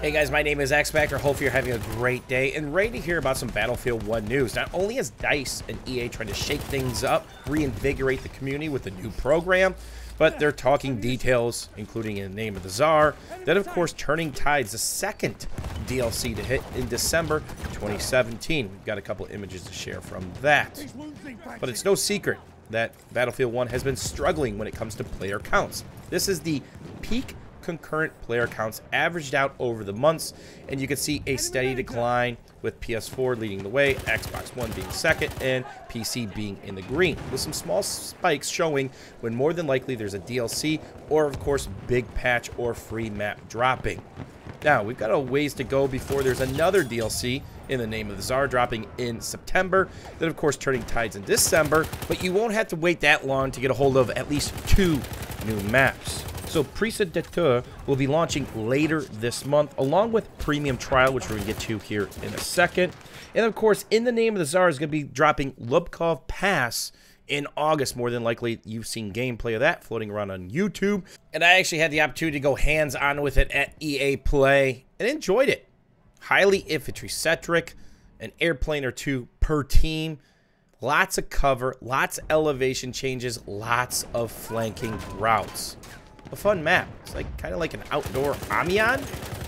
Hey guys, my name is X Factor. Hopefully you're having a great day and ready to hear about some Battlefield 1 news. Not only is DICE and EA trying to shake things up, reinvigorate the community with a new program, but they're talking details, including in the Name of the Tsar, then of course Turning Tides, the second DLC to hit in December 2017. We've got a couple images to share from that. But it's no secret that Battlefield 1 has been struggling when it comes to player counts. This is the peak concurrent player counts averaged out over the months, and you can see a steady decline with PS4 leading the way, Xbox One being second, and PC being in the green, with some small spikes showing when more than likely there's a DLC or of course big patch or free map dropping. Now we've got a ways to go before there's another DLC in the Name of the Tsar dropping in September, then of course Turning Tides in December, but you won't have to wait that long to get a hold of at least 2 new maps. So Prédateur will be launching later this month, along with Premium Trial, which we're going to get to here in a second. And of course, in the Name of the Tsar is going to be dropping Lubkov Pass in August. More than likely, you've seen gameplay of that floating around on YouTube. And I actually had the opportunity to go hands-on with it at EA Play and enjoyed it. Highly infantry-centric, an airplane or two per team. Lots of cover, lots of elevation changes, lots of flanking routes. A fun map. It's like kind of like an outdoor Amiens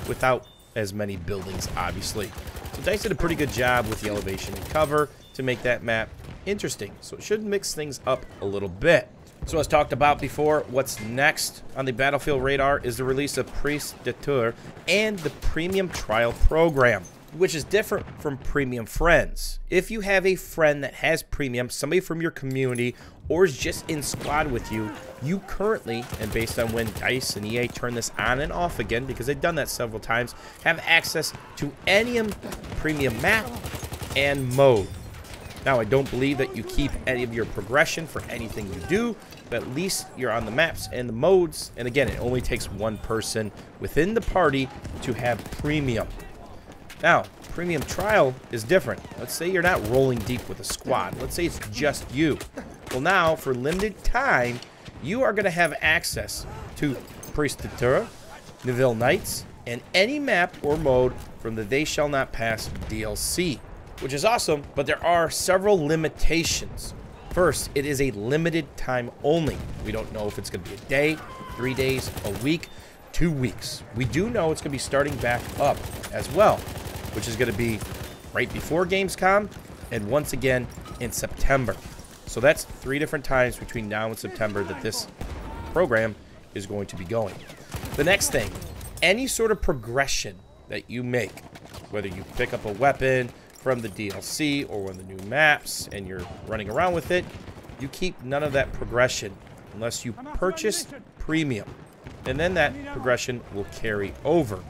without as many buildings, obviously. So DICE did a pretty good job with the elevation and cover to make that map interesting. So it should mix things up a little bit. So as talked about before, what's next on the Battlefield radar is the release of Prédateur and the Premium Trial program, which is different from Premium Friends. If you have a friend that has Premium, somebody from your community, or is just in squad with you, you currently, and based on when DICE and EA turn this on and off again, because they've done that several times, have access to any Premium map and mode. Now, I don't believe that you keep any of your progression for anything you do, but at least you're on the maps and the modes, and again, it only takes one person within the party to have Premium. Now, Premium Trial is different. Let's say you're not rolling deep with a squad. Let's say it's just you. Well, now, for limited time, you are going to have access to Prédateur, Nivelle Knights, and any map or mode from the They Shall Not Pass DLC, which is awesome, but there are several limitations. First, it is a limited time only. We don't know if it's going to be a day, 3 days, a week, 2 weeks. We do know it's going to be starting back up as well, which is going to be right before Gamescom and once again in September. So that's 3 different times between now and September that this program is going to be going. The next thing, any sort of progression that you make, whether you pick up a weapon from the DLC or one of the new maps and you're running around with it, you keep none of that progression unless you purchase Premium. And then that progression will carry over.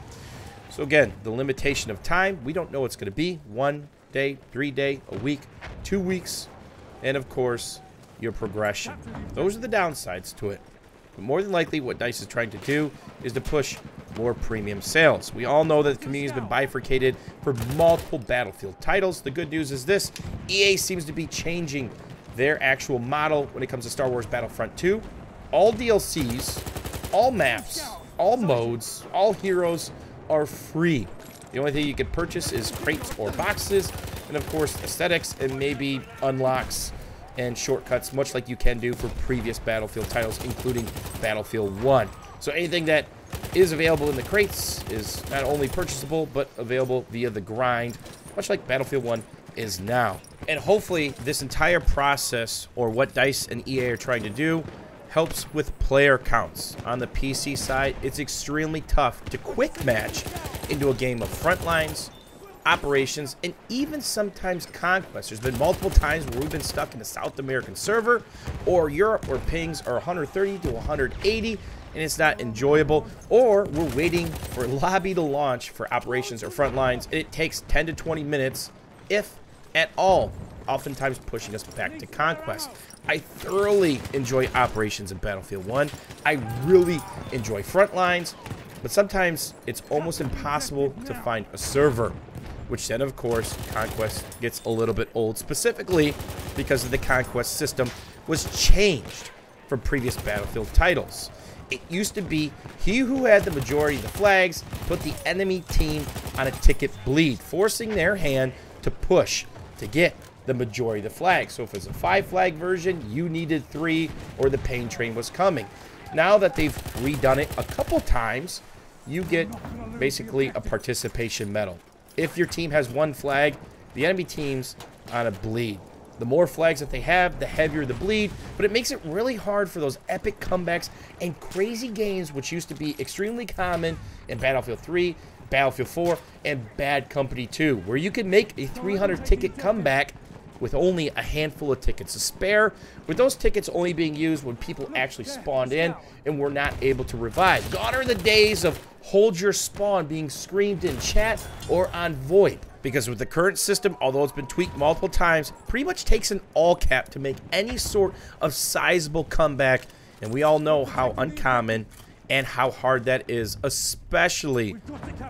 So again, the limitation of time, we don't know what it's going to be. 1 day, 3 day, a week, 2 weeks, and of course, your progression. Those are the downsides to it. But more than likely, what DICE is trying to do is to push more Premium sales. We all know that the community has been bifurcated for multiple Battlefield titles. The good news is this: EA seems to be changing their actual model when it comes to Star Wars Battlefront 2. All DLCs, all maps, all modes, all heroes are free. The only thing you can purchase is crates or boxes, and of course aesthetics and maybe unlocks and shortcuts, much like you can do for previous Battlefield titles, including Battlefield 1. So anything that is available in the crates is not only purchasable, but available via the grind, much like Battlefield 1 is now. And hopefully this entire process, or what DICE and EA are trying to do, helps with player counts. On the PC side, it's extremely tough to quick match into a game of Frontlines, Operations, and even sometimes Conquest. There's been multiple times where we've been stuck in a South American server or Europe where pings are 130 to 180 and it's not enjoyable, or we're waiting for lobby to launch for Operations or Frontlines and it takes 10 to 20 minutes, if at all, oftentimes pushing us back to Conquest. I thoroughly enjoy Operations in Battlefield 1. I really enjoy Frontlines, but sometimes it's almost impossible to find a server, which then, of course, Conquest gets a little bit old, specifically because of the Conquest system was changed from previous Battlefield titles. It used to be he who had the majority of the flags put the enemy team on a ticket bleed, forcing their hand to push to get the majority of the flags. So if it's a 5-flag version, you needed 3 or the pain train was coming. Now that they've redone it a couple times, you get basically a participation medal. If your team has 1 flag, the enemy team's on a bleed. The more flags that they have, the heavier the bleed, but it makes it really hard for those epic comebacks and crazy games which used to be extremely common in Battlefield 3, Battlefield 4, and Bad Company 2, where you can make a 300 ticket comeback with only a handful of tickets to spare, with those tickets only being used when people actually spawned in and were not able to revive. Gone are the days of hold your spawn being screamed in chat or on VoIP. Because with the current system, although it's been tweaked multiple times, pretty much takes an all cap to make any sort of sizable comeback. And we all know how uncommon and how hard that is, especially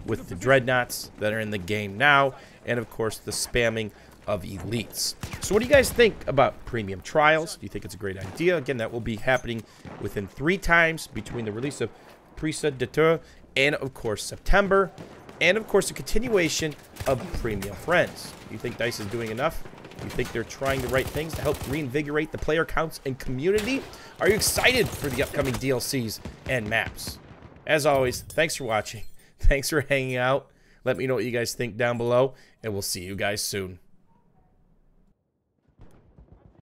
with the dreadnoughts that are in the game now, and of course the spamming of elites. So what do you guys think about premium trials? Do you think it's a great idea? Again, that will be happening within 3 times between the release of Prisa d'été and of course September. And, of course, the continuation of Premium Friends. Do you think DICE is doing enough? Do you think they're trying the right things to help reinvigorate the player counts and community? Are you excited for the upcoming DLCs and maps? As always, thanks for watching. Thanks for hanging out. Let me know what you guys think down below, and we'll see you guys soon.